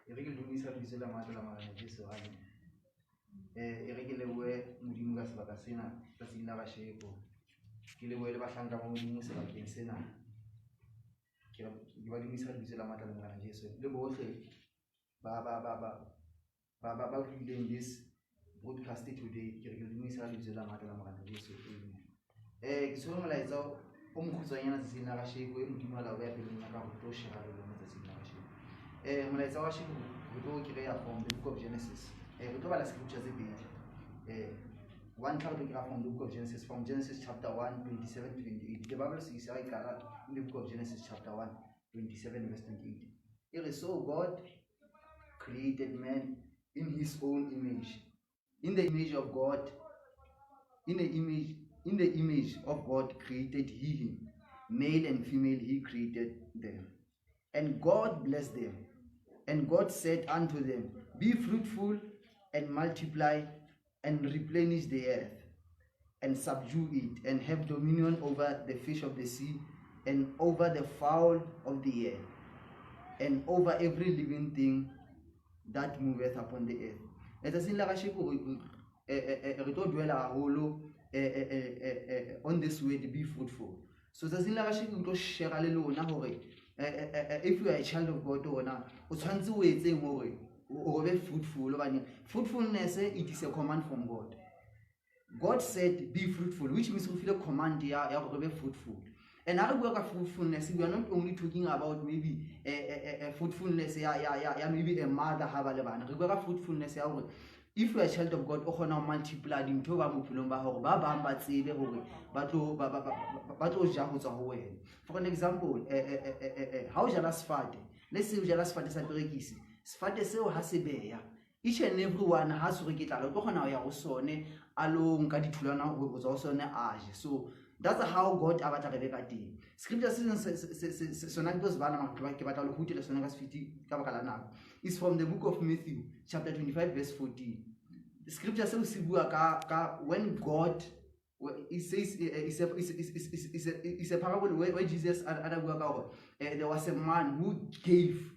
e re ke dumisa re tsela matla la magana Jesu a ne e re ke leboe modimo ka sebaka sena tsatsing la gasheko ke leboe le bahlanka ba modimo sebakeng sena ke ba dumisa re tsela matla la magana Jesu le bohle ba building this broadcast today ke re ke dumisa re tsela matla la magana Jesu ke so molaetsa o mokhutsanyana tsatsing la gasheko e modimo la ya pele nna ka go tlo shera le lona tsatsing la gasheko molaetsa wa sheko re tlo ke ya from the book of Genesis re tlo bala scriptures tse pedi one chapter from the book of Genesis, from Genesis chapter 1 27 to 28. The Bible says in the book of Genesis chapter 1 27 verse 28, it is so God created man in his own image, in the image of God, in the image of God created he him, male and female he created them. And God blessed them, and God said unto them, be fruitful and multiply and replenish the earth and subdue it, and have dominion over the fish of the sea, and over the fowl of the air, and over every living thing that moveth upon the earth. Etsatsing la gasheko re tlo dwela haholo on this word, be fruitful. So etsatsing la gasheko re tlo share le lona hore if you are a child of God ona o tshwantse o etseng hore o be fruitful. Fruitfulness, it is a command from God. God said be fruitful, which means we feel a command here to be fruitful. And how we work at fruitfulness, we are not only talking about maybe a fruitfulness, maybe a mother have a levan. We work at fruitfulness. If you are a child of God, you can multiply them to for an example, how jealous fat. Let's say jealous fat is a breakisi. Sfate seo ha se beya. Each and everyone has to get a lot of ya sone along kaditulana was also an age. So that's how God avatar Rebecca did. Scripture says Sonagos Banama Kibatalo Hutil Sonagas Fiti Kabakalana is from the book of Matthew, chapter 25, verse 14. The scripture says when God it says it's a parable where Jesus there was a man who gave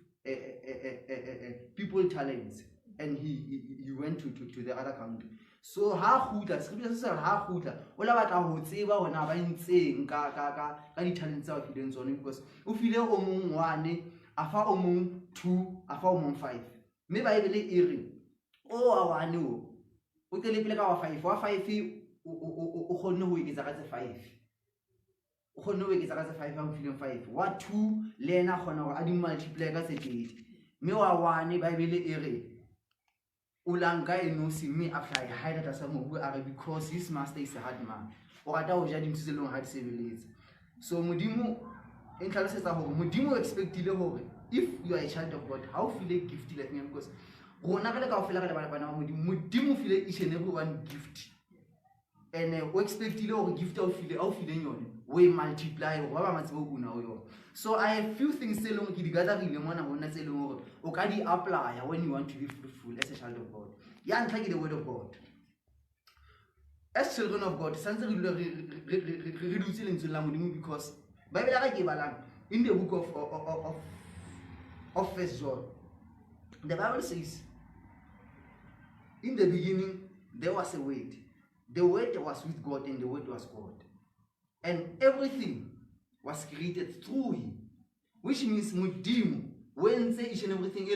people talents, and he went to the other country. So scripture says ola batla ho tseba hona ba ntseng ka di talents tsa o fileng tsone, because o file o mong 1 afa o mong 2 afa o mong 5. Me Bible e re o a 1 o tele pele ka wa 5 wa 5 o khonne ho eketsa ka tse 5. O khonne ho eketsa ka tse 5 ha o fileng 5 wa 2 le ena khona hore a di multiply ka tse 8. Me wa 1 Bible e re ulanka enosi me after hide that some who are, because his master is a hard man. O rata ho ja dintse tse long ha di sebeletsa. So modimo in tlhalosetsa hore modimo expectile hore if you are a child of God, how feel a gift like me, because rona ka ofela ka bana ba modimo feel each and every one gift. And we expectile hore gift o fileng yone we multiply ho ba matse bo una ho yona. So I have few things tse leng ke di gatherile mona hona tse leng hore o ka di apply when you want to be fruitful as a child of God. Ya ntlha ke the word of God. As children of God, santse re dutse lentswe la modimo, because Bible ga ke balang in the book of First John, the Bible says in the beginning there was a word. The word was with God, and the word was God. And everything was created through him. Which means modimo when say each and everything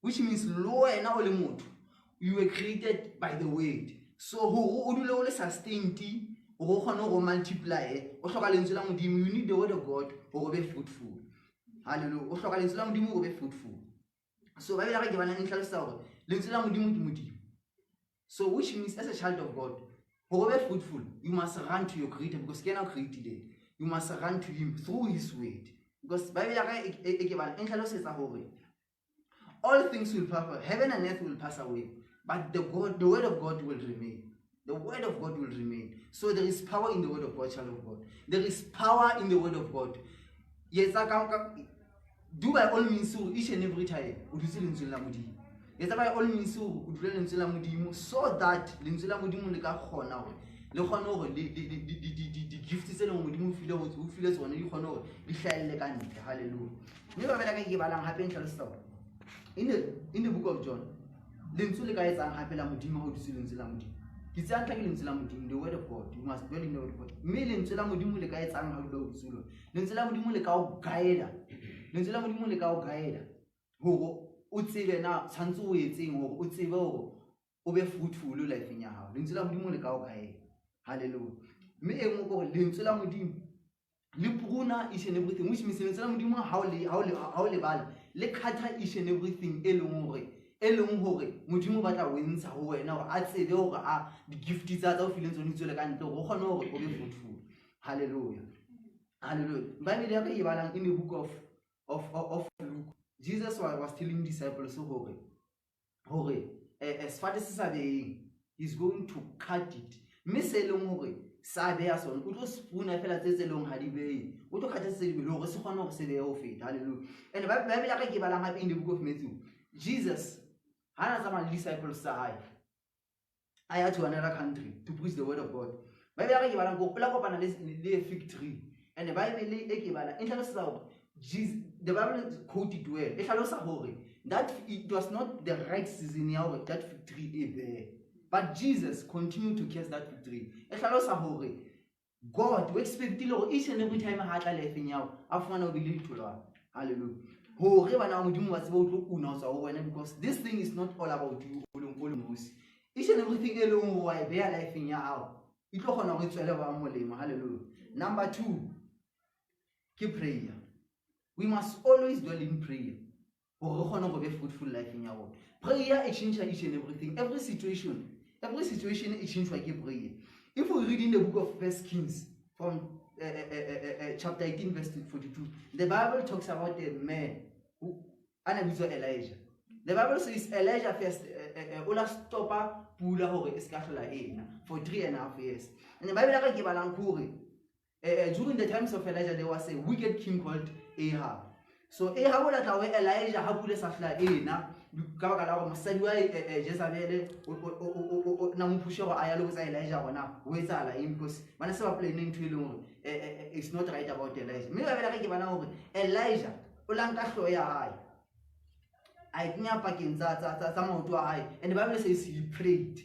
which means lo ena o le motho, you were created by the word. So o dule o le sustained o kgona go multiply o hloka lentswe la modimo. You need the word of God go be fruitful. Hallelujah. O hloka lentswe la modimo go be fruitful. So ba bela ke bana ntlhalosa hore lentswe la modimo ke modimo. So which means as a child of God, to be fruitful, you must run to your creator, because he cannot create it. You must run to him through his word. Because Bible all things will pass away, heaven and earth will pass away, but the word of God will remain. The word of God will remain. So there is power in the word of God, child of God. There is power in the word of God. Yes, do by all means each and every time. By all means so that lentswe la modimo le ka kgona hore le kgone hore di-gift tse leng modimo o file tsone di kgone hore di hlahelle ka ntle. Hallelujah. Mme ba bela ka ke balang hape ntlhalosetsa hore in the book of John lentswe le ka etsang hape la modimo ha o dutse lentswe la modimo ke tsaya ntla ke lentswe la modimo, the word of God, you must dwell in the word of God. Mme lentswe la modimo le ka etsang ha o dula o dutse lona, lentswe la modimo le ka o guide, lentswe la modimo le ka o guide hore o tsebe na tshwantse o etseng hore o tsebe hore o be fruitful life-eng ya hao. Lentswe la modimo le ka o guide. Hallelujah. Mme e nngwe gore lentswe la modimo le pruna each and everything, which means lentswe la modimo ha o le bala le khatha each and everything e leng hore modimo ba tla o ntsha ho wena hore a tsebe hore a di-gift tsa o fileng tsone tswele ka ntle hore o kgone hore o be fruitful. Hallelujah. Hallelujah. Bible ya ka e balang in the book of Luke, Jesus was telling disciples hore sefate se sa beeng, he's going to cut it. Mme se leng hore sa beya sona o tlo spoona fela tse leng ha di behe, o tlo khatha se lebele hore se kgone hore se behe ho feta. Hallelujah. And Bible ya ka ke balang hape in the book of Matthew, Jesus hana tsamaya le disciples tsa hae a ya to another country to preach the word of God. Bible ya ka ke balang go pela kopana le fig tree, and the Bible e ke bala e tlhalosetsa hore Jesus, the Bible quoted well, e tlhalosa hore that it was not the right season ya hore that fig tree is there, but Jesus continued to curse that fig tree. E tlhalosa hore God o expectile hore each and every time ha tla life-eng ya hao a fumana o bile ditholwana. Hallelujah. Hore bana ba modimo ba tsebe o tlo una tswa ho wena, because this thing is not all about you o mosi. Each and everything e leng hore wa e beha life-eng ya hao e tlo kgona hore e tswele ba molemo. Hallelujah. Number 2 ke prayer. We must always dwell in prayer hore re kgone go be fruitful life-eng ya rona. Prayer e change each and everything. Every situation e change ke prayer. If we read in the book of 1 Kings from chapter 18 verse 42, the Bible talks about a man who anabitswa Elijah. The Bible says Elijah first ola stopa pula hore e ska hlola ena for 3.5 years. And the Bible ka ke balang hore during the times of Elijah there was a wicked king called Ahab. So Ahab ola tla ho Elijah ha pula sa hlola ena ka baka la hore mosadi wa Jezebel na mo pusha go aya le botsa Elijah gona o etsala eng, because bana se ba planning to ile hore it's not right about Elijah. Mme ba bela ka ke bana hore Elijah o lanka hlo ya hae a iknya pakeng tsa maoto a hae, and the Bible says he prayed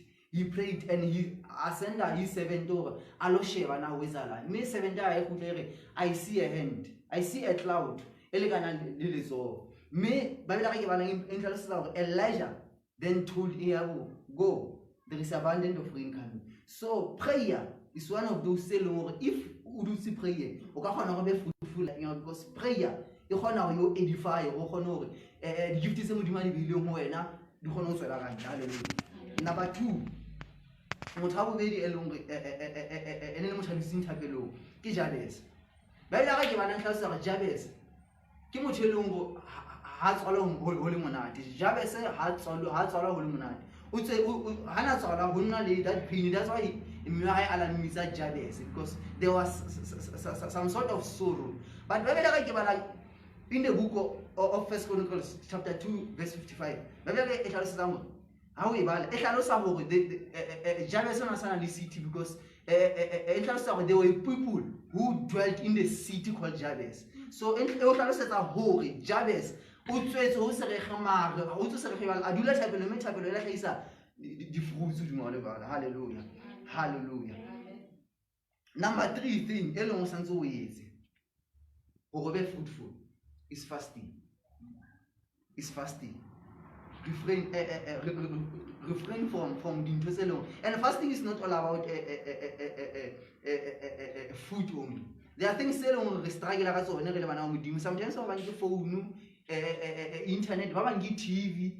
and he ascended his servant over alo sheba na o etsala. Mme servant a e khutlere I see a hand, I see a cloud ele kana le letsoho. Mme ba bela ka ke bana in tlhalosetsa hore Elijah then told Ahab, go, there is abundance of rain coming. So prayer is one of those things where if you do see prayer, o ka kgona go be fruitful, because prayer e kgona go edify, o kgona hore di gift tse modimo di bileng ho wena di kgona go tswela ka ntle. Hallelujah. Number 2, motho wa bobedi e leng ene le mothabising thapelong ke Jabez. Ba ile ka ke bana tlhalosetsa hore Jabez ke motho e leng go ha tswala ho le monate. Jabez ha tswala ho le monate, o tse hana tswala ho nna le that pain. That's why mme ha alamitsa Jabez, because there was some sort of sorrow. But ba bela ka ke bana in the book of 1 Chronicles chapter 2 verse 55, ba bela e tlhalosetsa mo ha o e bala e tlhalosa hore Jabez ona sana le city, because e tlhalosa hore there were people who dwelt in the city called Jabez. So e tlhalosetsa hore Jabez o tswetse ho serege mare o tso serege bala a dula thapelo, mme thapelo e la tlhaisa di fruits di mo le bala. Hallelujah. Hallelujah. Number 3 thing e leng o santse o etse hore be fruitful is fasting. Refrain from the intro. And fasting is not all about food only. There are things that we struggle with. Sometimes we have phone, internet, we have TV.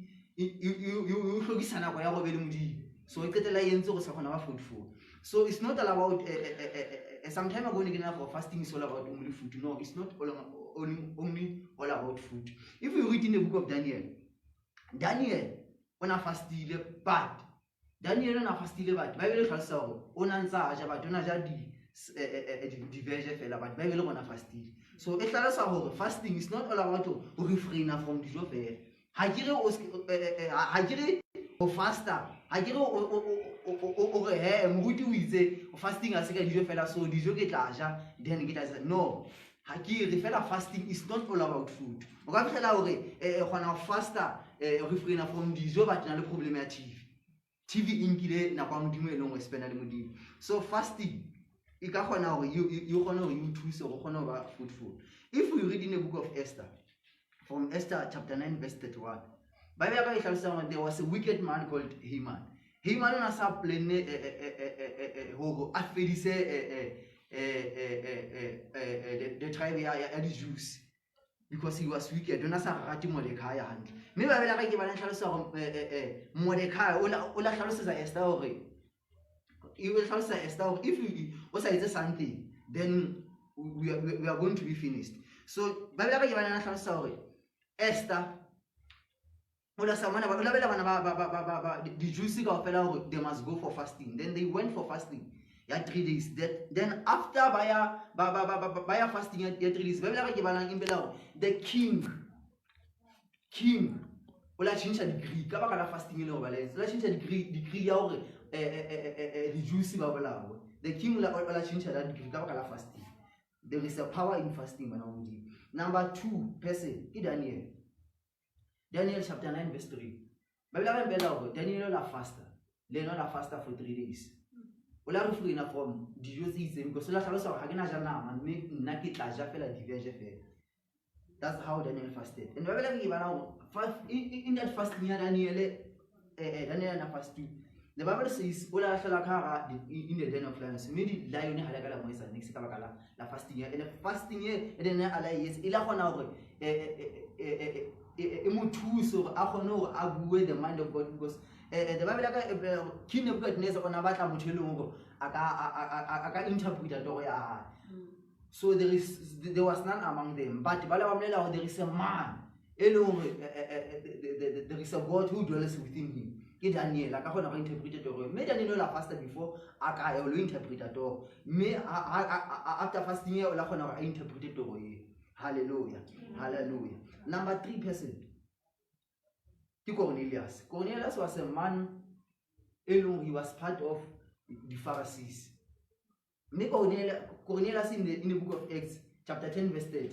So so it's not all about sometimes I'm going to get for fasting is all about only food. No, it's not only all about food. If you read in the book of Daniel on a fastile but Daniel on a fastile but Bible tells us on answer but on a jadi diverge fela but Bible on a fastile. So it tells us fasting is not all about to refrain from the job. Hagire o faster ha ke re o re he moruti o itse fasting a se ka dijo fela so dijo ke tla ja then ke tla ja no ha ke re fela fasting is not all about food o ka fihlela hore gona faster refrain from dijo ba tna le problem ya TV inkile na kwa modimo e leng o spena le modimo so fasting e ka gona hore you gona hore you thuse go gona ba fruitful. If we read in the book of Esther, from Esther chapter 9 verse 31, there was a wicked man called Haman. Haman na sa plene ho afedise the tribe ya the Jews because he was wicked. Dona sa rati Mordecai handle. Me ba bela ke ba la hlalosa Mordecai o la hlalosa Esther hore you will hlalosa Esther if you was say something then we are going to be finished. So ba bela ke ba la hlalosa hore Esther the Jews they must go for fasting. Then they went for fasting. 3 days. Then after by fasting 3 days, the king ola change degree. Ka ba fasting le ola change degree ya hore the Jews ba bolawa. The king ola change that degree ka ba fasting. There is a power in fasting bana modimo. Number 2 person ke Daniel. Daniel chapter 9 verse 3. Daniel la faster. Leno la faster for 3 days. Ola re free from dijo tse itseng because la tlhalosa ga ke na ja nama mme nna ke tla ja fela diverge fela. That's how Daniel fasted. And in that fasting Daniel na fast too. The Bible says ola hlala ka in the den of lions. Mme di lion ha la ka la moisa next ka baka la fasting and the fasting and then ala yes ila gona hore emuthuso a gone hore a bue the mind of God because the Bible King Nebuchadnezzar ona batla motho e leng hore aka interpret toro ya hae. So there was none among them but bala ba mlela hore there is a man e leng hore there is a God who dwells within him. Ke Daniel aka gona go interpret toro me Daniel la fasta before aka ya lo interpret toro me after fasting ye o la gona go interpret toro ye. Hallelujah. Hallelujah. Number 3 person. Cornelius. Cornelius was a man alone, he was part of the Pharisees. Cornelius in the book of Acts, chapter 10, verse 30.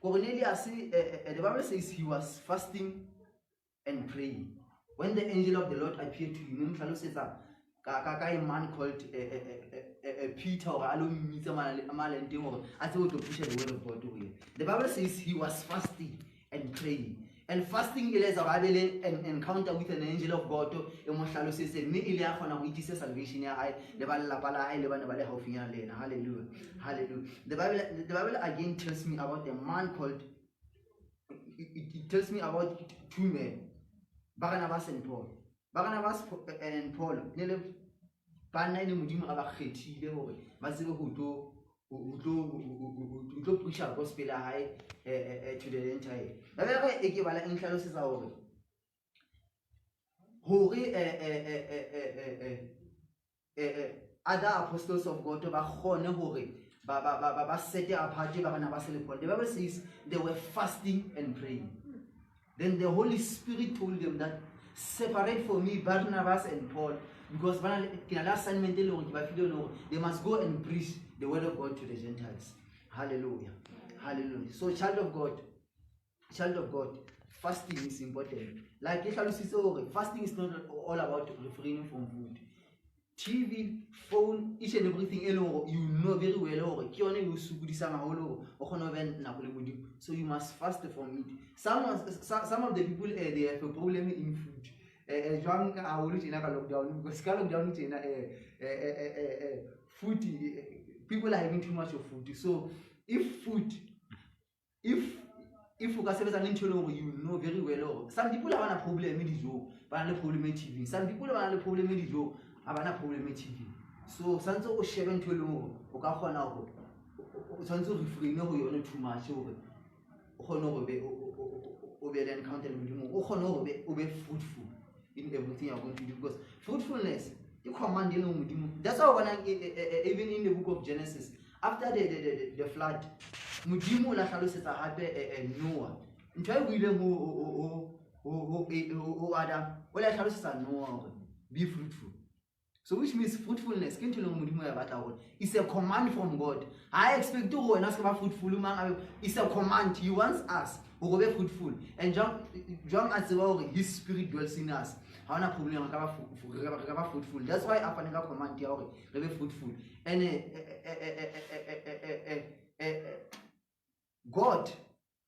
Cornelius, the Bible says he was fasting and praying. When the angel of the Lord appeared to him, a man called Peter or the Bible says he was fasting and praying. And fasting is an encounter with an angel of God. Hallelujah. Hallelujah. The Bible again tells me about a man called, it tells me about 2 men, Barnabas and Paul. Barnabas and Paul, bana ne modimo a ba kgethile hore ba tsebe go tlo push gospel ya hae to the entire. Ba be ke bala inhlalosetsa hore other apostles of God ba kgone hore ba set apart Barnabas and Paul. The Bible says they were fasting and praying. Then the Holy Spirit told them that separate for me Barnabas and Paul because they must go and preach the word of God to the Gentiles. Hallelujah. Hallelujah. So child of God, fasting is important. Like fasting is not all about refraining from food. TV, phone, each and everything you know very well. So you must fast from it. Some of the people they have a problem in food. Food, people are having too much of food. So if you know very well, some people have a problem with you, but a problem with TV. Some people have a problem with you, have a problem with TV. So sanso o sheben to lo o ka khona go sanso refrain no yo too much over o khono go be o be encounter with you o khono go be fruitful in everything you are going to do because fruitfulness you command you know. That's how when even in the book of Genesis after the flood Mudimu la hlalosetsa hape Noah ntwa e buile mo Adam o le tlhalosetsa Noah hore be fruitful. So which means fruitfulness ke ntho e leng modimo ya batla hore is a command from God. I expect to wena se ba fruitful mang is a command. He wants us to be fruitful, and John a tseba hore his spirit dwells in us. Ha ona problem ka ba fruitful. That's why a fane ka command ya hore re be fruitful. And God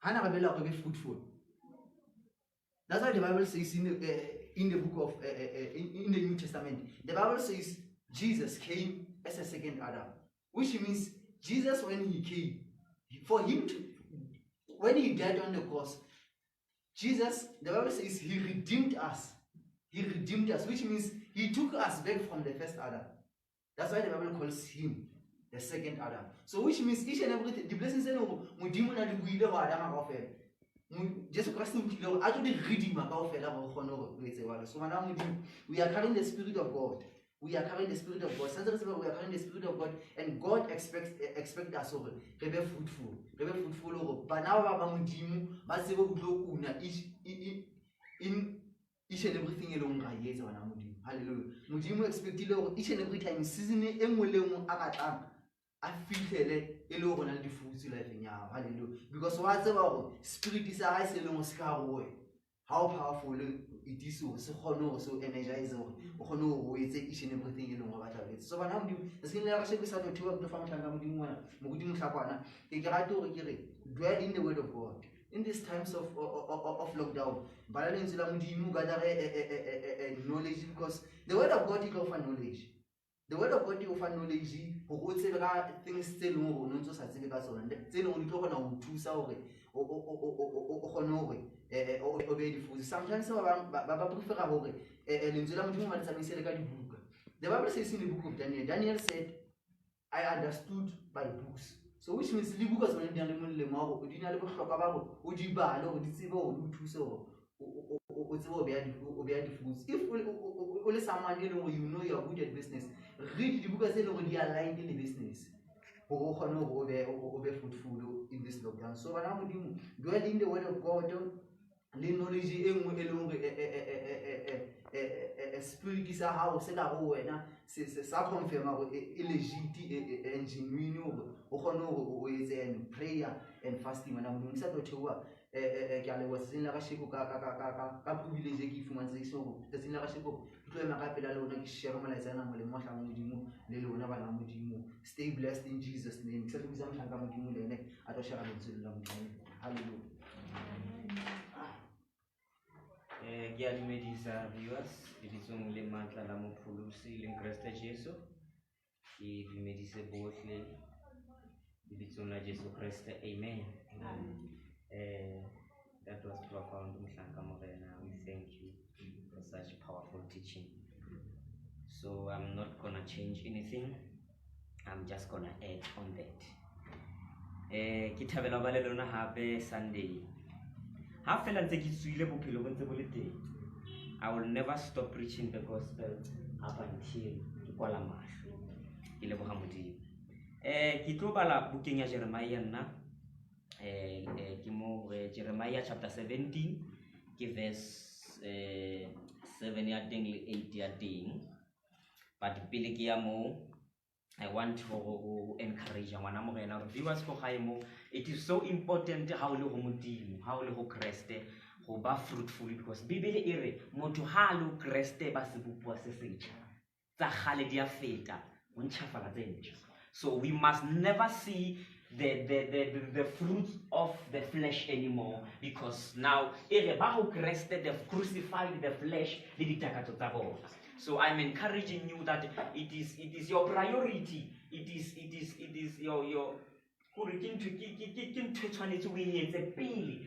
hana re bela hore be fruitful. That's why the Bible says in the book of in the New Testament, the Bible says Jesus came as a second Adam, which means Jesus, when he came, when he died on the cross, Jesus, the Bible says he redeemed us. He redeemed us, which means he took us back from the first Adam. That's why the Bible calls him the second Adam. So which means each and everything, the blessings in Modimo na di buile wa Adam kaofela. Jesus Christ a tlo di redeemer kaofela ba o kgone go etse wala. So mana Modimo, we are carrying the spirit of God. We are carrying the spirit of God. We are carrying the spirit of God, and God expect us over. Re be fruitful. Re be fruitful over. Bana ba ba Modimo ba tsebe go tlo una in each and everything along ga yetsa bana Modimo. Hallelujah. Modimo expectile gore each and every time season e nngwe le nngwe a batlang a fitlhele e le go na le difutsi life ya. Hallelujah. Because wa tseba gore spirit sa ga se leng se ka go how powerful it is so kgone so energize gore o kgone go etse each and everything e leng go batla go etsa. So bana Modimo se ke le ga se ke sa tlothewa go fa motlanga Modimo wena mo go dimo tlhakwana ke rate gore ke re dwell in the word of God. In these times of lockdown, knowledge, because the word of God is offer knowledge. The word of God is offer knowledge. Things still sometimes the Bible says in the book of Daniel, Daniel said, I understood by books. So which means the book is only le mo go di na le bohlokwa ba go o di bale go di tsebe go di thuse go o tsebe o be di foods. If o le someone you know you are good at business, read the book as go di aligned in the business go kgone go be fruitful in this lockdown. So bana Modimo, dwell in the word of God, le knowledge e nngwe e leng spirit sa hao se ka go wena se sa confirma go e legit e genuine o kgone go etse and prayer and fasting wena Modimo sa tlothewa ke a leboha se nna ga sheko ka privilege ke ifumantse so se nna ga sheko ke tlo ema ka pela le ona ke share molaetsana mo le mo hla Modimo le lona bana Modimo. Stay blessed in Jesus name. Ke sa tlo bitsa motlanga Modimo le ene a tlo share le tsela la Modimo. Hallelujah. Ke a dumedisa viewers ke ditsong le matla la mopholosi le Kriste Jesu. Ke dumedise bohle ke ditsong la Jesu Kriste. Amen. That was profound Mhlanka Morena. We thank you for such powerful teaching. So I'm not gonna change anything. I'm just gonna add on that. Ke thabela ba le lona hape Sunday. I will never stop preaching the gospel up until ke tlo bala bukeng ya Jeremiah nna ke mo Jeremiah chapter 17 ke verse 7 ya teng le 8 ya teng, but pele ke ya mo I want to encourage ngwana morena re viewers go gae mo. It is so important how le go modimo, how le go Kriste go ba fruitful, because Bibele e re motho ha le Kriste ba se bopua se setšha tsa gale di a feta o ntšhafala tse ntšha. So we must never see the fruit of the flesh anymore, because now e re ba go Kriste they've crucified the flesh le ditakatso tsa bona. So I'm encouraging you that it is your priority. It is your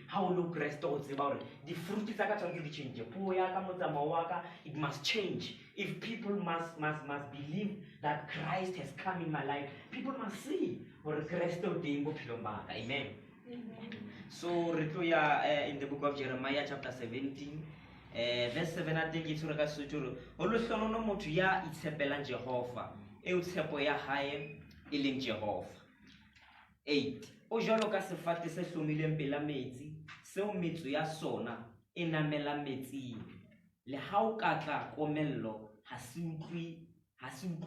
how look restores about it. The fruit is a change. It must change. If people must believe that Christ has come in my life, people must see or Christ. Amen. So in the book of Jeremiah chapter 17. Verse 7 I think it's reka suturu olo hlono motho ya itshepelang Jehova e utshepo ya hae e leng Jehova. 8 o jalo ka sefate se hlomileng pela metsi seo metso ya sona e namela metsing, le ha o ka tla komello ha se utlwe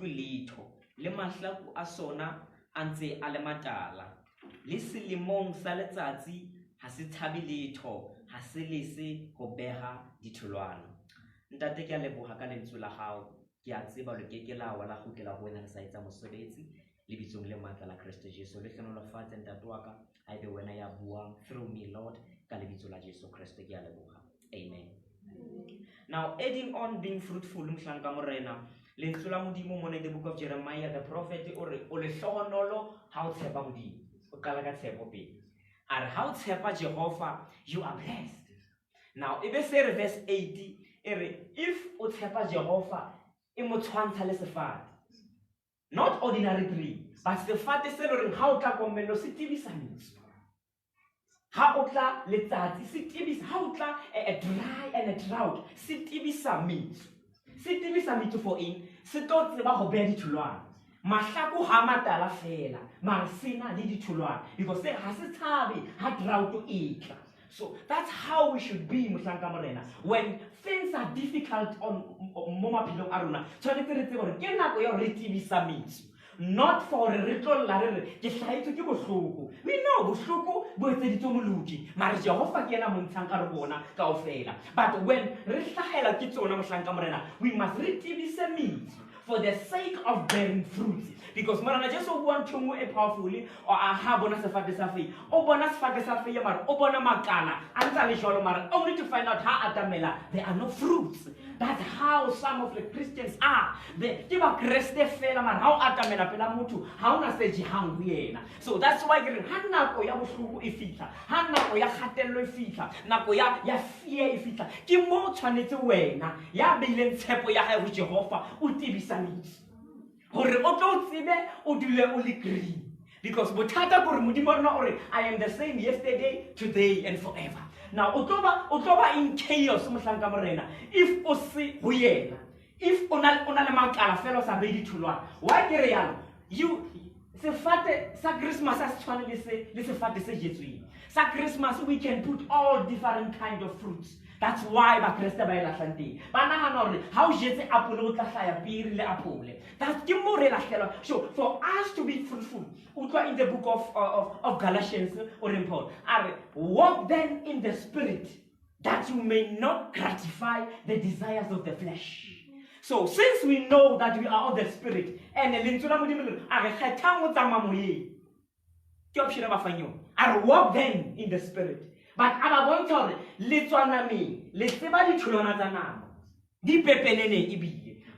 letho, le mahlaku a sona a ntse a le matala, le selemong sa letsatsi ha se tshabe letho, ha se lese ho beha ditholwana. Ntate ke a leboha ka lentswe la hao, ke a tseba le ke la wa la kgutlela ho wena re sa etsa mosebetsi lebitsong le matla la Kristo Jesu. Le hlonolofatse ntate wa ka haebe wena ya buang through me, Lord, ka lebitso la Jesu Kristo ke a leboha. Amen. Now, adding on being fruitful, mhlanka morena, lentswe la Modimo mona in the book of Jeremiah, the prophet, o le hlohonolo ha o tshepa Modimo. O qala ka tshepo pele. Are ha o tshepa Jehova, you are blessed. Now, ebe se re verse 80, if o tshepa Jehova, e mo tshwantsha le sefate. Not ordinary tree, but sefate se loreng ha o tla komello se tibisa metsi. Ha o tla letsatsi se tibisa, ha o tla a dry and a drought se tibisa metsi. Se tibisa metsi for eng? Se tlo tseba ho beha ditholwana. Mahlaku ha matala fela, mara sena le ditholwana, because se ha se tshabe ha drought e tla. So that's how we should be, Mohlanka Morena. When things are difficult on Moma Pilong Aruna, not for a ritual larry, we know Bushuku, Buetitumuluki, Marjahova Gena Muntankarabona, Kaufela. But when Rishahela Kitona Mohlanka Morena, we must retivisa meat for the sake of bearing fruit. Because Marana just want to move powerfully or a habona safate safi, obona safate safi yamar, obona makana, antali sholomar, only to find out how atamela there are no fruits. That's how some of the Christians are. They give a creste felamar, how atamela pelamutu, how na seji hanguena. So that's why Hanna ko ya bushuku ifita, Hanna ko ya hatelo ifita, Nako ya fear ifita, Kimo chanete wena, ya bilen tepo ya ha Jehova, utibisamit. Because I am the same yesterday, today, and forever. Now, Otoba in chaos, if Osi Huyena, if Onalamakala fellows are ready to learn, why Gerial? You say, Sa Christmas as listen, Fat say, Sa Christmas we can put all different kind of fruits. That's why Bakresta by la Santi. Banana, how jete apolo tafaya pirle apole. That's Kimorela. So for us to be fruitful, in the book of Galatians or in Paul, walk then in the spirit, that you may not gratify the desires of the flesh. So since we know that we are of the spirit, and I walk then in the spirit. But I'm going to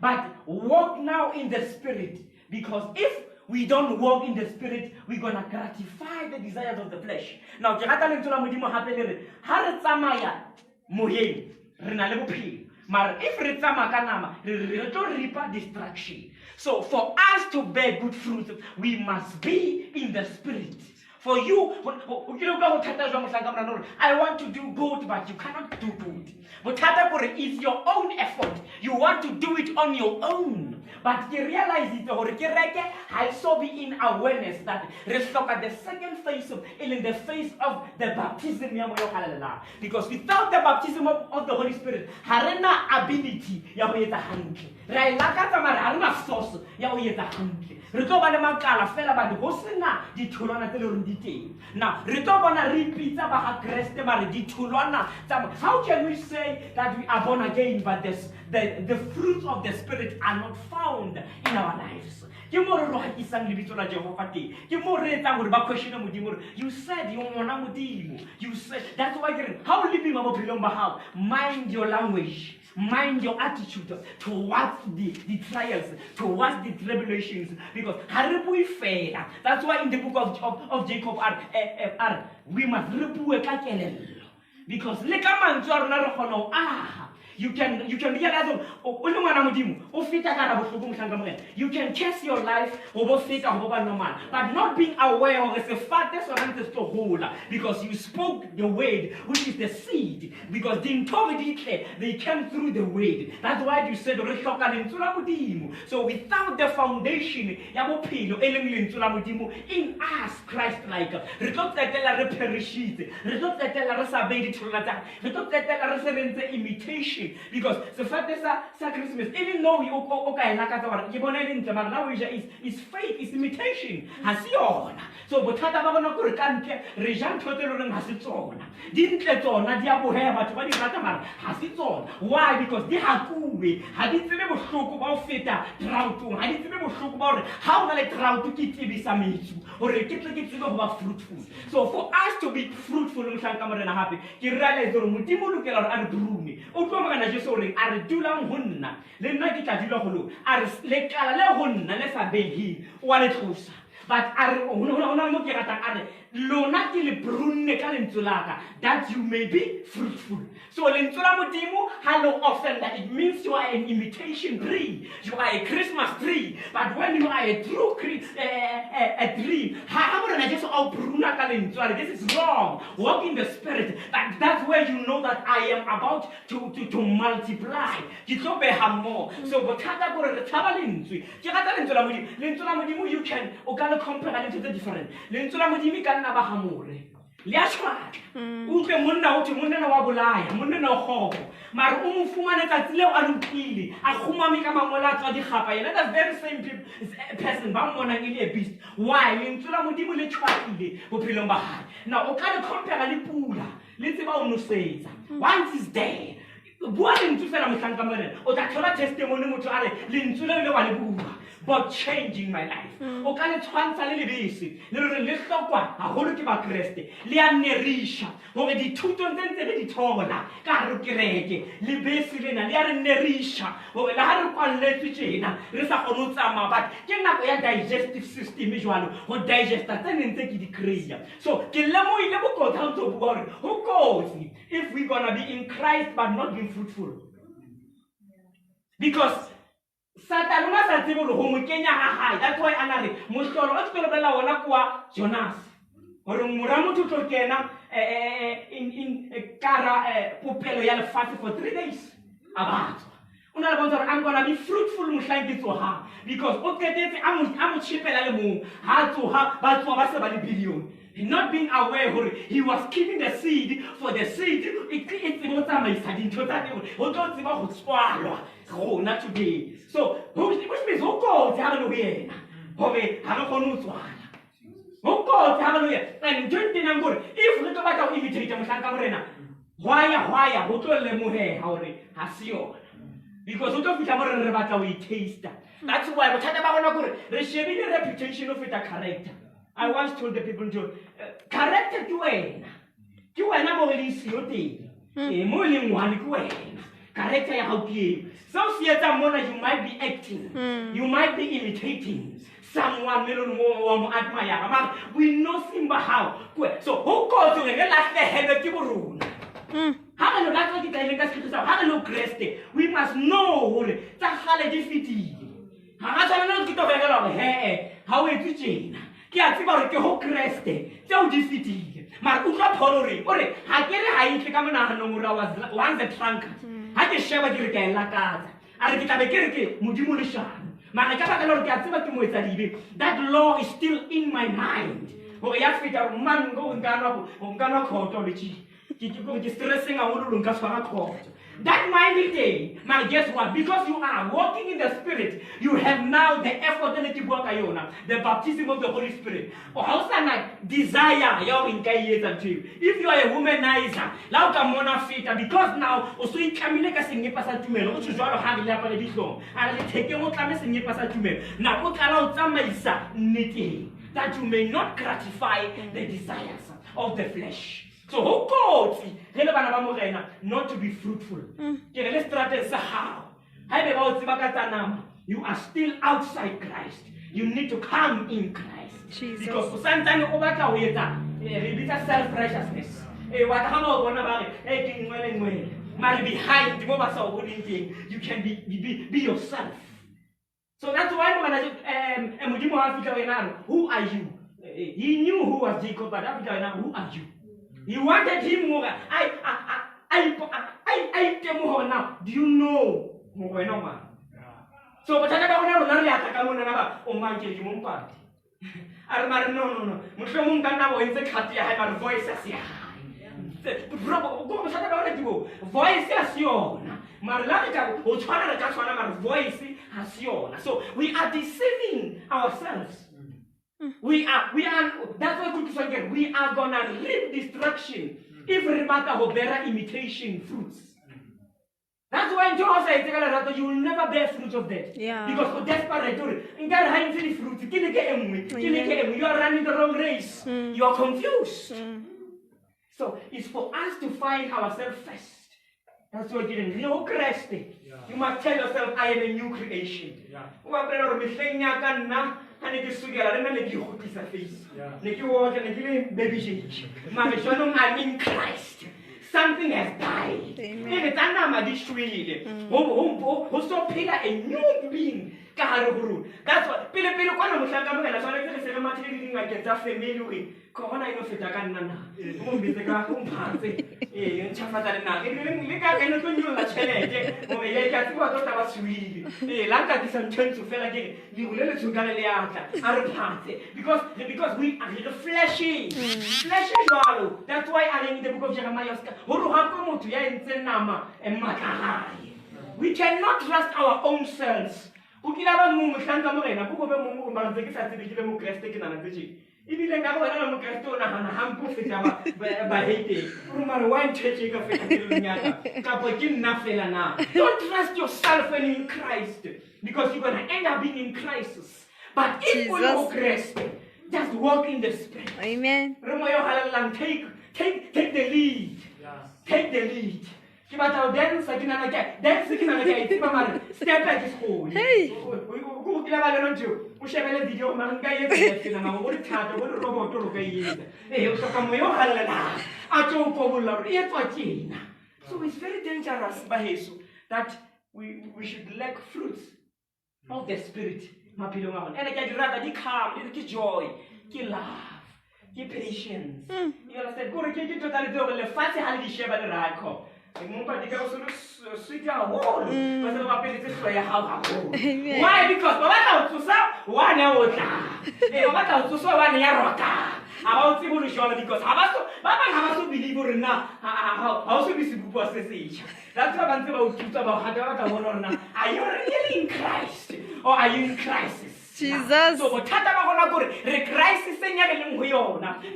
but walk now in the spirit, because if we don't walk in the spirit, we're gonna gratify the desires of the flesh. Now, if distraction. So for us to bear good fruit, we must be in the spirit. For you, I want to do good, but you cannot do good. But it's your own effort. You want to do it on your own. But you realize it, I so be in awareness that look at the second phase in the phase of the baptism. Because without the baptism of the Holy Spirit, harena ability, harena force, now, how can we say that we are born again, but the fruits of the Spirit are not found in our lives? You said you said that's why how living how mind your language. Mind your attitude towards the trials, towards the tribulations, because that's why in the book of Jacob we must because you can realize you can test your life but not being aware of the because you spoke the word, which is the seed, because they came through the word. That's why you said so without the foundation in us, Christ-like, imitation, because the fact is that Christmas, even though is fake, is imitation. So but why? Because they have fruitful. So for us to be fruitful, but that you may be fruitful. So how often that it means you are an imitation tree, you are a Christmas tree, but when you are a true tree, this is wrong. Walk in the spirit. That's where you know that I am about to multiply. You can compare it to the different. That's the very same person. Why? Now, compare once is there. But changing my life. Digestive system so who goes if we're gonna be in Christ but not being fruitful? Because Satan that's why Jonas in Kara fast for 3 days. I'm gonna be fruitful because not being aware, he was keeping the seed for the seed. Not today. So, which means who calls hallelujah? Hallelujah. And don't think good. If little about imitate why, because we taste. That's why we talk about receiving the reputation of it a character. I once told the people to character to win. You are not only see more than one character how you. So you might be acting, you might be imitating someone more admire. We know Simba how. So who calls you like the head of Kiburun? We must know that how it is. Once the trunk. I just share with you again, like that law is still in my mind. That mighty day, guess what? Because you are walking in the Spirit, you have now the effort and the baptism of the Holy Spirit. Or how desire if you are a womanizer, because now also you can make a singing passage to me, which is all have and take your now that you may not gratify the desires of the flesh. So who calls not to be fruitful? Let's try how. You are still outside Christ. You need to come in Christ. Jesus. Because sometimes self-righteousness. But behind, you can be yourself. So that's why who are you? He knew who was Jacob, but who are you? He wanted him more. I now. Do you know? So, but I no. Voices so we are deceiving ourselves. We are, that's why we are gonna reap destruction if we bear imitation fruits. That's why John says you will never bear fruit of that. Yeah. Because desperate fruit. You are running the wrong race. You are confused. So it's for us to find ourselves first. That's what you're doing. You must tell yourself, I am a new creation. I'm in Christ. Something has died. It's a new being. That's what Corona ino feta ka nna mo mbetse ka go mphatse ntšhafatsa le nna le ka eno tlo nyolla tšhelete mo ele ka tswa tota ba swile la ka disa ntšhentso fela ke le go le tshukana le yatla a re phatse because we are fleshy jalo. That's why I in the book of Jeremiah horo ha ko motho ya entse nama ematlagae. We cannot trust our own selves. O kila ba mo mohlanka mo rena go be mo go ba ntse ke sa tsebe ke le mo Kriste ke nana tse ibile ka go wena mo Kristo na hana hampo feta ba hate rumar wine church ka feta ke nyaka ka po ke nna fela na. Don't trust yourself when in Christ because you're going to end up being in crisis. But if you know Christ, just walk in the Spirit. Amen. Take the lead. Take the lead. Dance step back is holy. Hey. So it's very dangerous, Bahesu, that we should lack fruits of the Spirit. And I get rather the calm, the joy, the love, the patience. You understand? Go to the fancy how you share by the right. Why? Because about because I believe now. Also be that's what I'm about. Are you really in Christ? Or are you in crisis? Jesus. So what crisis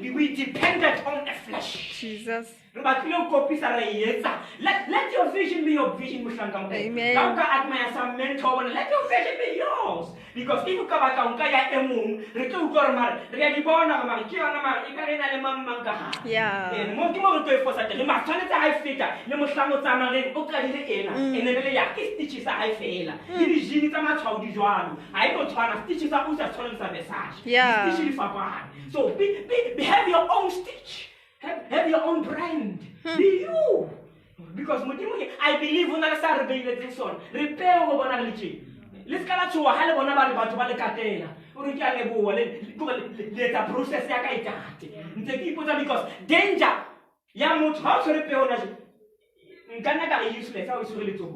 we dependent on the flesh. Jesus. Let your vision be your vision. Amen. Let your vision be yours. Because if you come so have your own stitch. Have your own brand. Be you. Because I believe when I start rebelling this one, repair over Bonalichi. Let's get to a hell of another catena. Let a process because danger. Yamut house repair. Canada is useless. How is really to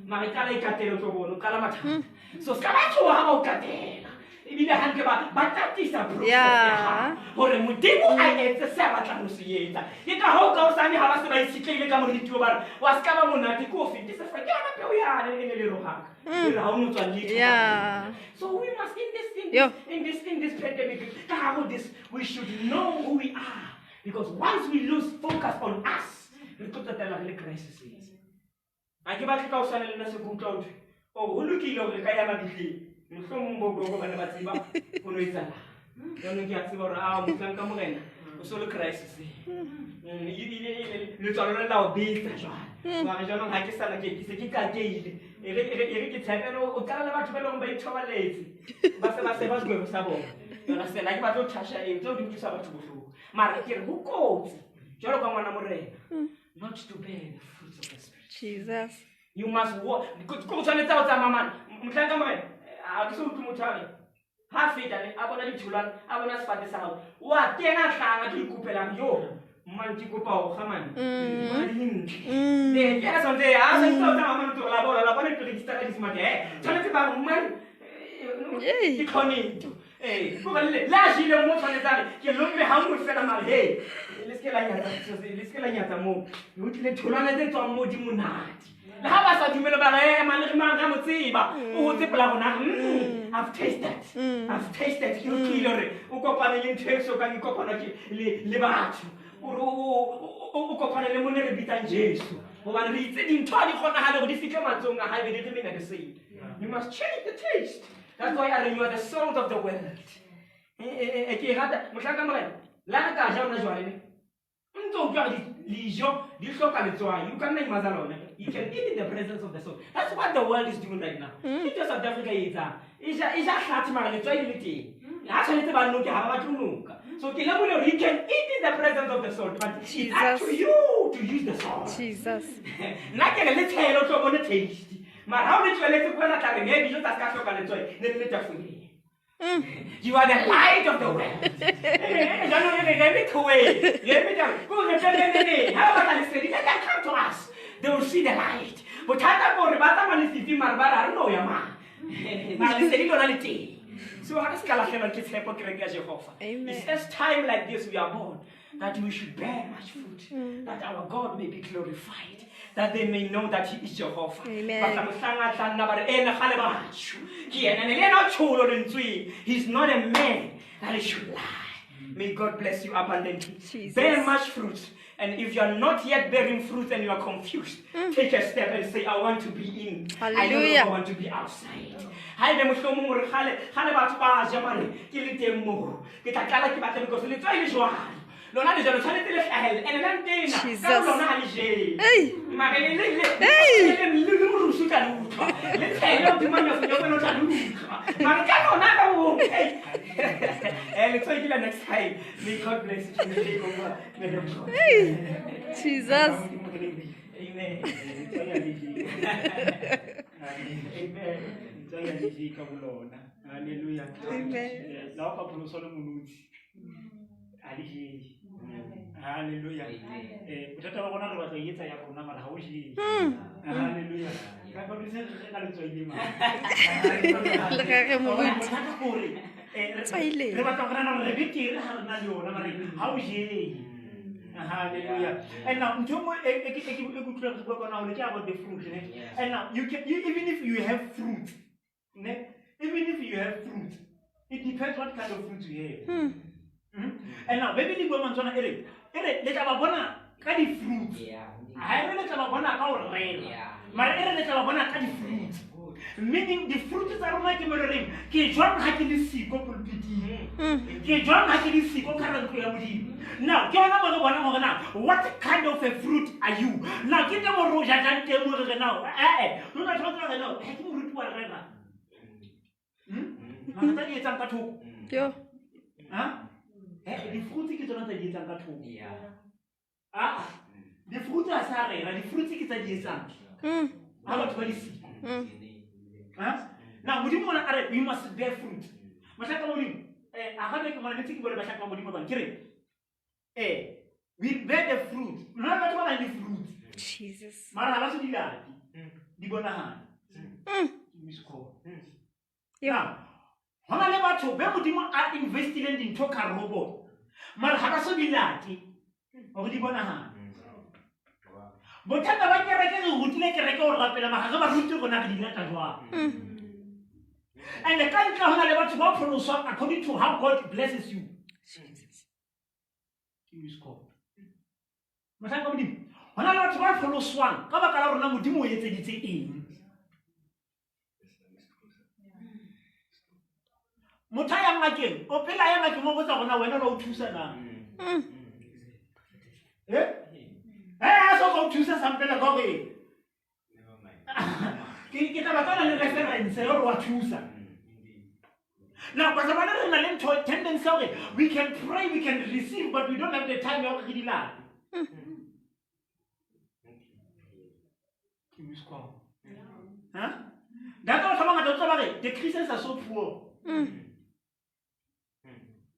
Maritale Catero to Calamata. So Scamacho, how catena? But that is a process. Or a mutimo, I ate the Sabbath Lucieta. You can hold those and have a secret come into about was Cavamonati coffee. This is a in a little hack. So we must in this pandemic, we should know who we are. Because once we lose focus on us, we put the crisis. I give back a thousand and a good out. Oh, who look over the Kayama. Some Bogo and Matiba, Punuita. Don't get to our Musankamoren, Solo crisis. You don't allow beef. I don't know how to stand again. It's a kick. It's happened or Kalamacho by Chovalate. But I say, what's going to Sabo? You understand? Like Mato Chasha, you don't do Sabatu. Market, who calls? Jorokamana, not to bear the fruits of the Spirit. Jesus. You must walk. Go to the town, Mama. Mtanga, I saw to Mutari. Half it, and I want to learn. I want to start this out. What can I find? You could put yo. Manticopa, Haman. Yes, on the other side, to Labora, to the studies, my day. Tell us about man. Hey, last year, most of the time, you look at how much fed hey. Let's get like a move. You would let to run it to a mojimunat. How was I to about I've tasted. I've tasted you killer. Ucopanelin takes so can you copanaki libat. Ucopanelin bitan Jesu. One reads it in 20 of difficult ones I have it in the sea. You must change the taste. That's why you are the salt of the world. You can make Mazalone. You can eat in the presence of the soul. That's what the world is doing right now. It's just South Africa is a flat man, it's reality. Actually, so you can eat in the presence of the soul, but it's up to you to use the soul. Jesus. Not get a little on the taste. But how did you let the one maybe you just ask for me? You are the light of the world. How about I say, let them come to us? They will see the light. But I don't know, so it's just time like this we are born that we should bear much fruit, that our God may be glorified, that they may know that He is Jehovah. He's not a man that He should lie. May God bless you abundantly. Jesus. Bear much fruit. And if you are not yet bearing fruit and you are confused, take a step and say, I want to be in. Hallelujah. I don't know, I want to be outside. Next time, may God bless you. Jesus. Amen. Hallelujah. Amen. Hallelujah. Hallelujah. And now, about the fruit. And now, you can, even if you have fruit, it depends what kind of fruit you have. And now, maybe the woman's on Eric. Let our fruit. I really let our rain. My let our fruit. Meaning the fruit is aromatic in the ring. John had to see John had to see now, what kind of a fruit are you? Now, get them a roja and tell me now. Do not talk about it. The fruit is not a year. The fruit is the fruit is a year. How about what is now, would you want to we must bear fruit? We bear the fruit. Not what the fruit. Jesus. Now, how to are investing in Toka robot? Marharaso Bilati or the Bonahan. But I would make a record of the and the kind of to go from song according to how God blesses you. You score. When I want to work for no swan, come back around Mudimu in. Mutaya Makin, or Pilla like Mobos on our window to Sana. Eh? I also go to something about it. Get a reference or choose. Now, but another tendency, we can pray, we can receive, but we don't have the time of Hidila. Huh? The Christians are so poor.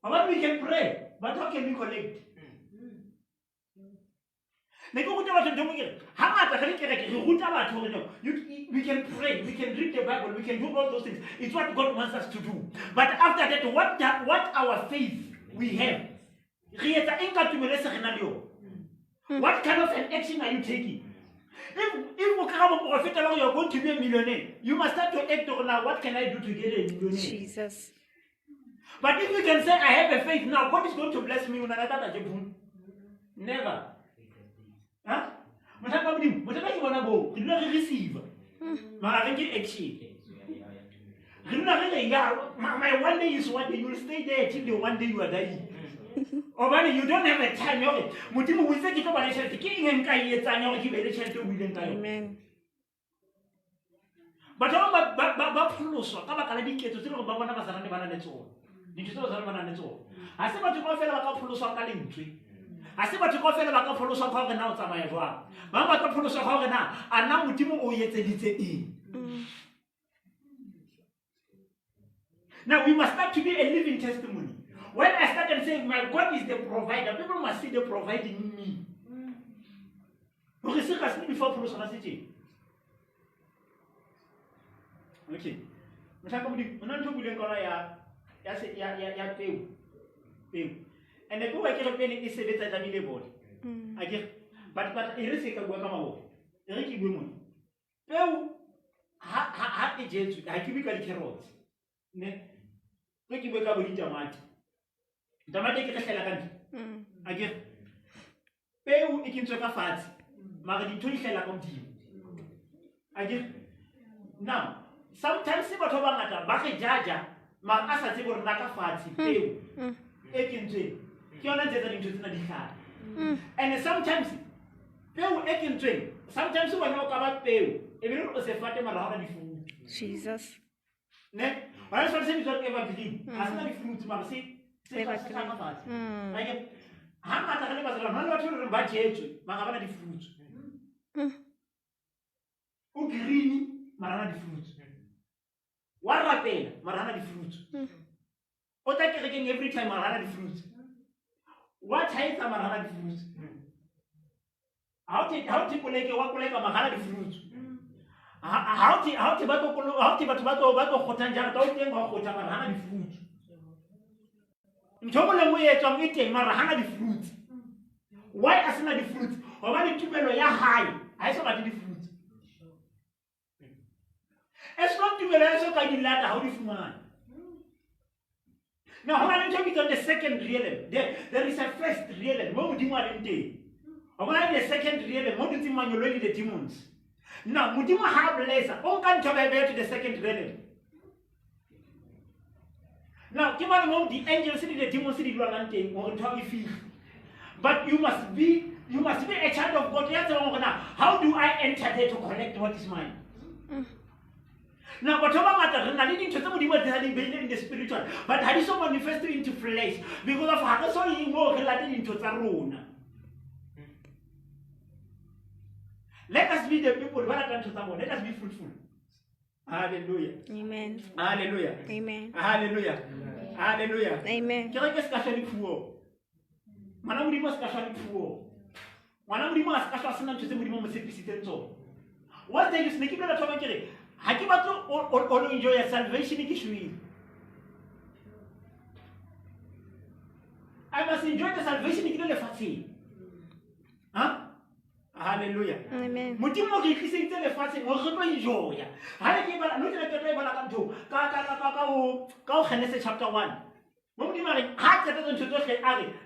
But we can pray, but how can we collect? We can pray, we can read the Bible, we can do all those things. It's what God wants us to do. But after that, what our faith we have? What kind of an action are you taking? If you're going to be a millionaire, you must start to act on now. What can I do to get a millionaire? Jesus. But if you can say, I have a faith now, God is going to bless me. Never. Huh? You never receive. My one day is one day. You will stay there till the one day you are dying. Or when you don't have a time, Amen. But I say what you call fellow Pulusa Kalimtree. I say what you call fellow Pulusa Hogan out of my job. Mamma Pulusa Hogan and now with you yet. Now we must start to be a living testimony. When I started saying my God is the provider, people must see the providing in me. Okay, so that's me before Pulusa City. Okay. And the go I get a penny is a bit at a billboard. I get, but it is a guacamole. Ricky women. Well, ha, I give you carrots. Ricky wake up with tomato. Tomato get a salad. I get. Pale, it can take a fat. Margaret, 20 salad. I get. Now, sometimes if I talk about back a jaja, my assets will not a fatty. Pale. And sometimes pale ekin train. Sometimes when I about pale, if you don't say Fatima around the food. Jesus. Ne? When I say you don't ever believe, as not the fruit, must say, say, like how much I was around children by Jeju, Marana the fruit. Green, Marana the fruit. What rapid, Marana the fruit. What I get again every time Marana the fruit. What height am I the fruit? How to collect a walk like a Mahara the fruit? How to Hotanja, don't think of Hotamahana the fruit. In Tomola way, I'm eating Marahana the fruit. Why asana the fruit? Or when you took a high, I saw the fruit. It's not to be so kind of ladder, how do you man? Now, how many times on the second realm? There is a first realm. What would you want to do? Or the second realm? What do you want to do the demons? Now, would you have laser? Who can come to the second realm? Now, give on the angel city, the demon city, or but you must be a child of God. How do I enter there to collect what is mine? Now, whatever matter, not leading to somebody what they been in the spiritual, but had so manifested into flesh because of how so he walk related into Zaruna. Let us be the people who are to someone. Let us be fruitful. Hallelujah. Amen. Hallelujah. Amen. Hallelujah. Hallelujah. Amen. Can I just casually poor? Manamudi must casually poor. Manamudi must casually to somebody must simplicity so. What they use making a tomato? Hakibato or enjoy a salvation issue. I must enjoy the salvation in the fati. Huh? Hallelujah. Amen. Mutimo ki kisi the fati or enjoy. Hallelujah. Look at the Bible come to Ka Genesis chapter 1.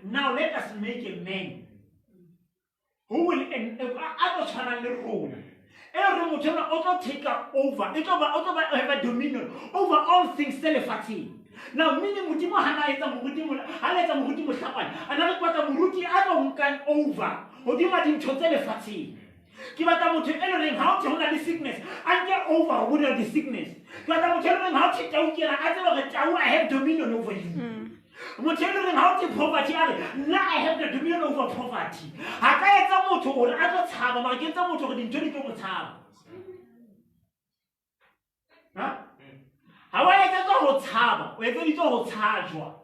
Now let us make a man who will rule. Every auto take over. It over have dominion over all things telepathy. Now meaning Mutimo Hana is a Mutimo, Aleta Mutimo Sapan, another part of Muruti Adam can over. Odimatin to telepathy. Kibatamu to entering how to handle the sickness and get over with the sickness. Kibatamu telling how to tell you I have dominion over you. I'm telling them how to poverty. Now I have the dominion over poverty. I can't motor. I just have a get the motor in 22 time. ha wa etsa go tshaba o etsa ditso go tshajwa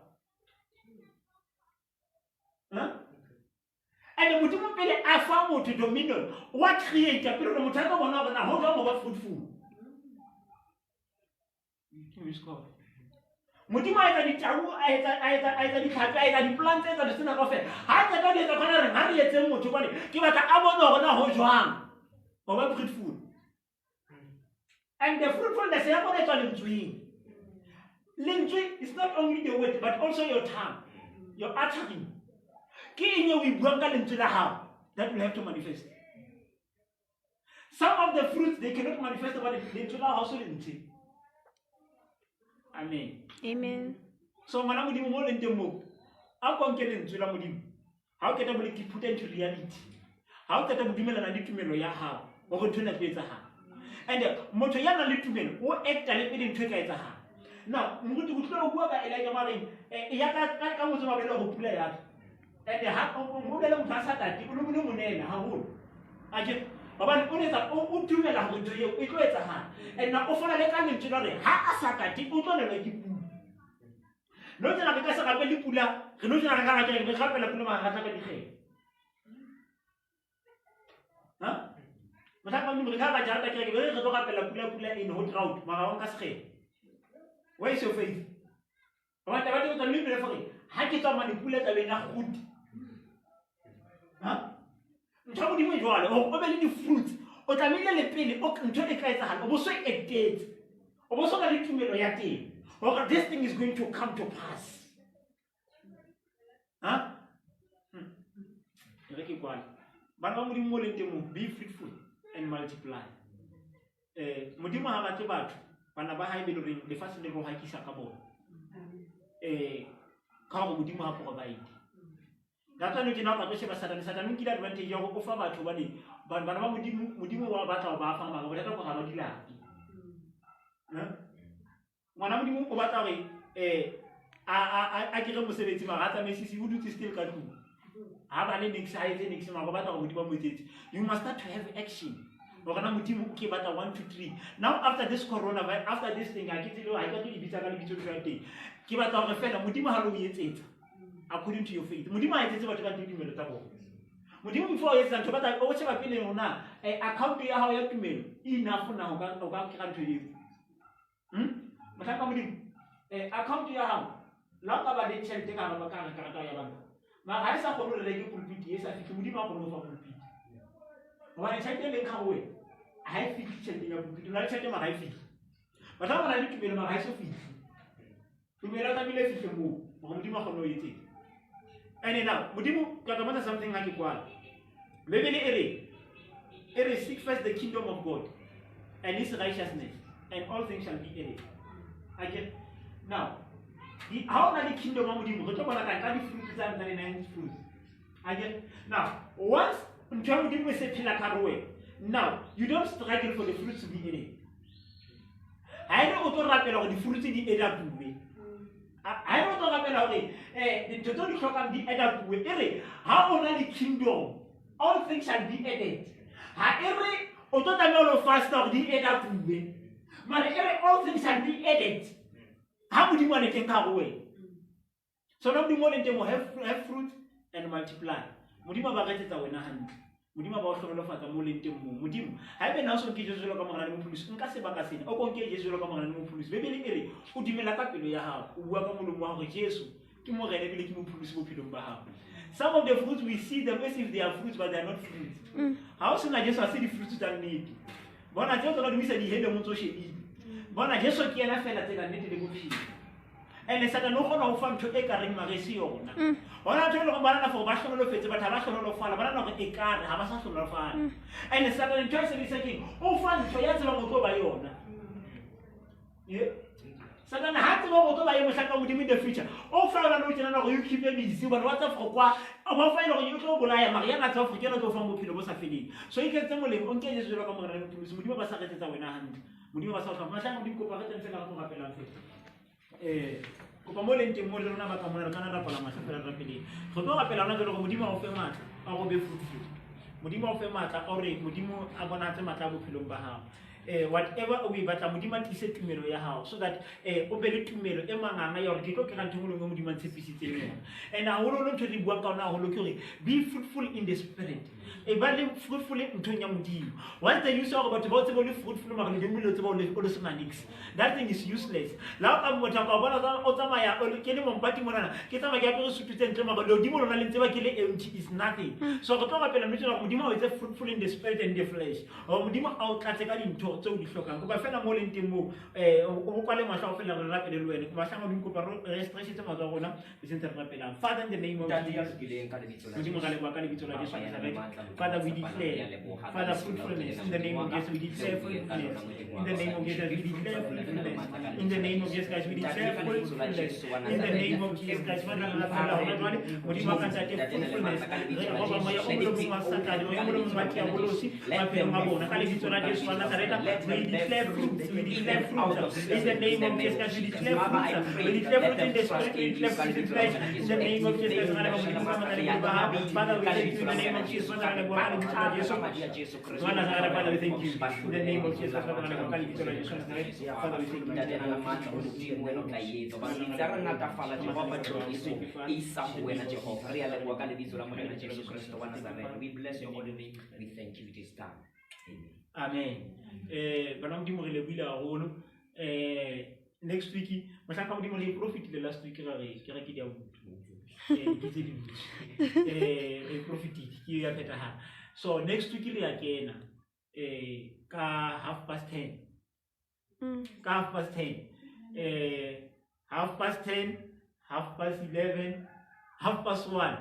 and modimo pele a fa motho dominion what creator pero motho a bona bona ho jwa mo ba fruitful modimo a etsa ditau a etsa ditlhapi a etsa di-plants a etsa disena kaofela ha etsa ka etsa kgona re ha re etseng motho bone ke batla a bone gona ho jwang go ba fruitful and the fruitfulness ya bona etswa lentsweng. Lentswe is not only the word but also your tongue, your uttering. Ke eng e o e buang ka lentswe la hao that will have to manifest. Some of the fruits they cannot manifest about lentswe la hao so lentswe. Amen. Amen. So ngwana modimo mo leng teng mo a go nke lentswe la modimo ha o keta bole ke put into reality ha o keta bodumelana le tumelo ya hao o go thona tse etsahala and motho ya nang le tumelo o acta le pele ntwe ka etsahala. Now moruti go tlo bua ka Elijah mareng ya ka motse mabele go pula ya and ha o le motho a sa tati o le monela ha holo a je baba o netsa o tumela go ntwe e tlo etsahala and na o fana le ka lentswe la re ha a sa tati o tlo nela ke pula no tsena ka sa gape le pula re no tsena ka ke gape la pula ma ga tla ka dikgele Mata ka re ka jara ka ke re tlo gapela pula in hot drought mara wa ka segele. Where is your faith? Ba ta ba tlo le for ha ke tswa mane pula tla bena good. Ntho mo di mo jwale o be le di fruits o tla mile le pele o ntho e ka etsahala o bo so edit o bo so ka le tumelo ya teng or this thing is going to come to pass. Re ke kwa bana mo di mo le teng be fruitful and multiply. Modimo ha batho batho bana ba hae be le reng le fa se le go hakisa ka bona. Ka go modimo ha provide. That's why no jena ba go sheba Satan ke advantage ya go fa batho ba le bana ba modimo wa batla ba fa mara ba tla go ga ba dilaki. Ngwana modimo o batla re a ke re mosebetsi mara tsa mesisi o dutse still ka tlung. Ha ba le next ha etse next mara ba batla go modimo mo etsetse. You must start to have action. Ogana modimo ke batla 1 2 3. Now after this coronavirus, after this thing I ke tselo I ka tlo ibitsa ka le bitso tsa teng. Ke batla gore fela modimo ha lo etsetsa according to your faith. Modimo a etsetse batho ka tumelo tsa bona. Modimo before etsa ntho batla o tsheba pele rona account ya hao ya tumelo enough na o ka kira ntho eo. Mataka modimo account ya hao la ka ba le tšhelete ka ba ka ya banka. Ma ga isa go re ke pulpit e sa fitlhe modimo a go no fa pulpit. Wa le tšhelete le ka goe ha e fitlhe tšhelete ya pulpit la tšhelete ma ga e fitlhe. Ba tla bona le tumelo ma ga e so fitlhe. Tumelo ka bile fitlhe mo modimo a go no etse. And now modimo ka ka something ha ke kwala. Bebele ere seek first the kingdom of God and his righteousness and all things shall be added. Okay. Now, how many kingdom of modimo go tlo bona ka di fruits tsa 99 fruits. Okay. Now, once until modimo se phela ka roe. Now, you don't struggle for the fruits to be added. I know o tlo rapela go di fruits di add buwe. I know to rapela gore the total di hloka di add buwe. Ere how on the kingdom all things shall be added. Ha ere o tlo tsamaya lo fast or di add buwe. But all things shall be added. How would you want to take away? So now the morning they will have fruit and multiply. Mudima bagate ta wena hand. Mudima ba o hlola fatsa mo leng teng mo. Mudimo ha ebe na so ke Jesu lo ka mangana le mo police nka se baka sene. O ko nke Jesu lo ka mangana le mo police. Bebele ere o dimela ka pelo ya hao. O bua ka molomo wa gore Jesu ke mo rene bile ke mo police mo phelong ba hao. Some of the fruits we see them as if they are fruits but they are not fruits. How soon Jesu a see the fruits that need. Bona Jesu lo dimisa di hele mo tsoshedi. Bona Jesu ke ena fela tsela nnete le bophelo. Ene Satan o gona o fa ntho e ka reng magesi yona. Bona tlo go bana for ba hlolo fetse batho ba hlolo fala bana no e ka re ha ba sa hlolo fala. Ene Satan ntho e se diseke o fa ntho ya tsela mo tlo ba yona. Ye Satan ha tlo go tlo ba yona hlaka modimo in the future. O fa ona no tsena no you keep me busy bona wa tsa fokwa o ba fa ile go yo tlo bolaya mara ya tsa fokela tlo fa mo bophelo bo sa feleng. So e ke tse molemo o nke Jesu ka mo rena mo modimo ba sa retsetsa wena hantle. Modimo ba sa tlhoka matla modimo ko pa re tsena fela go rapela fela. Kopa mo leng teng mo le rona ba ka mona re kana rapela mahlafela rapeleng go tlo rapela rona go modimo o fe matla a go be fruitful modimo o fe matla o re modimo a bona tse matla bophelong ba hao whatever o e batla modimo a tlise tumelo ya hao so that o be le tumelo e manganga ya gore ke tlo kry-a ntho engwe le engwe modimo a ntshepisitseng yona. And haholoholo ntho di buang ka ona haholo ke gore be fruitful in the spirit, e ba le fruitful nthong ya modimo. Once the use ya gore batho ba o tsebe o le fruitful mara ledimo le o tseba o le sena nix, that thing is useless. La o ka motho a ka bona o tsamaya ke le mompati monana ke tsamaya ke apere sutu tse ntle mara ledimo lona le ntseba ke le empty is nothing. So re tlo rapela mme tsela modimo o etse fruitful in the spirit and the flesh, o modimo a o tlatse ka dintho tse o di hlokang. Kopa fela mo leng teng mo o kwale mahlo o fela re rapele le wena ba hlanga di kopa re stressitse matso a rona be sentse re rapelang. Father, in the name of Jesus, modimo ga le bua ka lebitso la Jesu Nazareth. Father, we declare, Father, fruitfulness in the name of Jesus. We declare fruitfulness in the name of Jesus. We declare fruitfulness in the name of Jesus Christ. We declare fruitfulness in the name of Jesus Christ. Father, la fela hona jwale modimo ka ntate fruitfulness re roba moya o mo mo satane o mo mo mati a bolosi mapelo ma bona ka lebitso la Jesu Nazareth. We declare fruit. We declare fruit in the name of Jesus Christ. We declare fruit. We declare fruit in the spirit. We declare fruit in flesh in the name of Jesus Christ. Father, we thank you in the name of Jesus. Father, we thank you in the name of Jesus. Father, we thank you. We bless your holy name. We thank you this time. Amen. Bana modimo re lebile haholo. Next week mohlaka modimo re profit the last week ra re ke re ke dia ke tse di re profitile ke ya pheta ha. So next week re ya kena ka 10:30 ka 10:30 10:30 11 1:30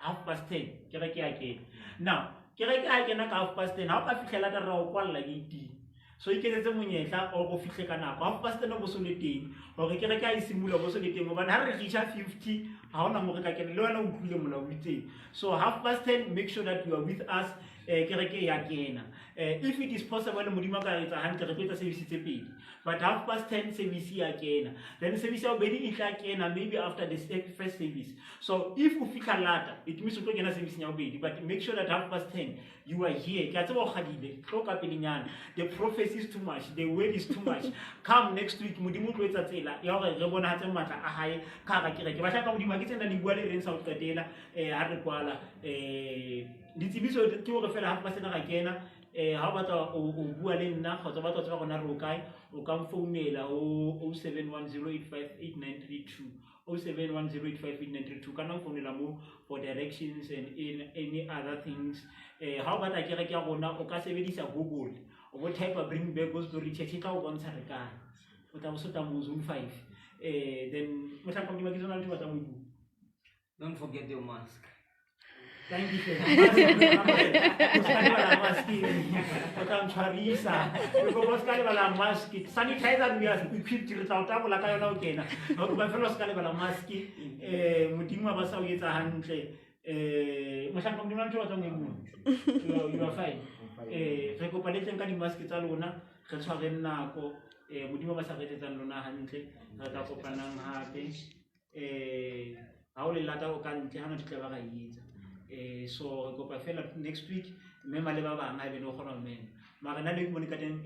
10:30 ke re ke ya kena. Now ke re ke a kena ka 10:30 ha o ka fihlela ka ra o kwalla gate. So iketsetse monyetla o go fihle ka nako 10:30 bo so le teng hore ke re ka isimula bo so le teng hobane ha re reacha 50 ha ona mo re ka kena le wena o tlile mola o itseng. So 10:30 make sure that you are with us ke re ke ya kena. If it is possible modimo ka etsa hantle re tla service tse pedi, but 10:30 service ya kena, then service ya bedi e tla kena maybe after the first service. So if you fika lata it means o tlo kena service ya bedi, but make sure that 10:30 you are here. Ke a tseba o khadile tlo ka pelenyana, the prophecy is too much, the word is too much. Come next week modimo tlo etsa tsela ya hore re bona hatse matla a hae ka ga ke re ke ba tla ka modimo ke tsena di bua le reng sa o qetela ha re kwala ditsebiso ke hore fela 10:30 ga kena. Ha o batla o bua le nna kgotsa batla tseba gona re o kae o ka mfounela o 0710858932 0710858932 kana mfounela mo for directions and in any other things. Ha o batla ke re ke gona o ka sebedisa Google o bo type bring back God's story church ka o bontsha re kae o tla bosota mo Zoom 5 then motla ka modimo ke tsona ntho ba tla mo bua. Don't forget your mask. Thank you. Sanitizer we are equipped to tauta la ka yona o kena. Ho ba fela ska le bala mask modimo ba sa o etsa hantle. Mohlaka modimo ntho ba tsong e bua. You are fine. Re kopa le teng ka di mask tsa lona re tshware nako modimo ba sa re etsang lona hantle re tla kopanang hape ha o le lata o ka ntle ha no di tla ba ga itsa. So go pa fela next week mema le ba bang ha be no gona men mara na le mone ka teng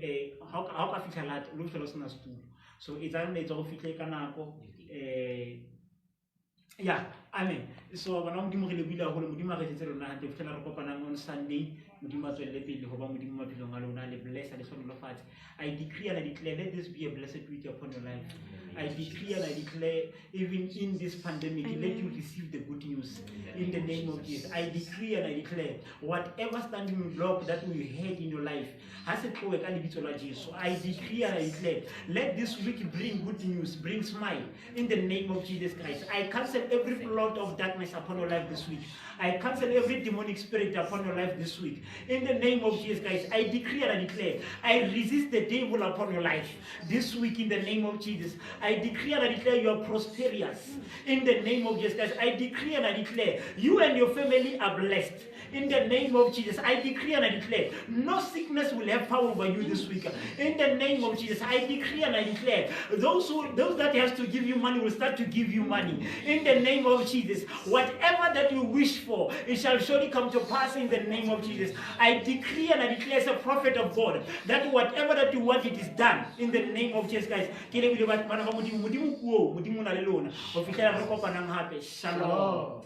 ha o ka fihla lata lo fela sena stu, so e tla nne go fihle ka nako yeah, amen. So bana modimo re le bile go le modimo re tsetse lona ha te fihla re kopana on Sunday modimo tswelle pele go ba modimo maphelong a lona le bless le sono lo fatshe. I decree and I declare let this be a blessed week upon your life. I decree and I declare even in this pandemic let you receive the good news in the name of Jesus. I decree and I declare whatever standing block that we had in your life has a power can be told Jesus. So I decree and I declare let this week bring good news, bring smile in the name of Jesus Christ. I cancel every plot of darkness upon your life this week. I cancel every demonic spirit upon your life this week. In the name of Jesus Christ, I decree and I declare, I resist the devil upon your life this week in the name of Jesus. I decree and I declare you are prosperous in the name of Jesus Christ. I decree and I declare you and your family are blessed. In the name of Jesus, I decree and I declare no sickness will have power over you this week. In the name of Jesus, I decree and I declare those that has to give you money will start to give you money. In the name of Jesus. Whatever that you wish for, it shall surely come to pass in the name of Jesus. I decree and I declare as a prophet of God that whatever that you want, it is done in the name of Jesus Christ. Shalom.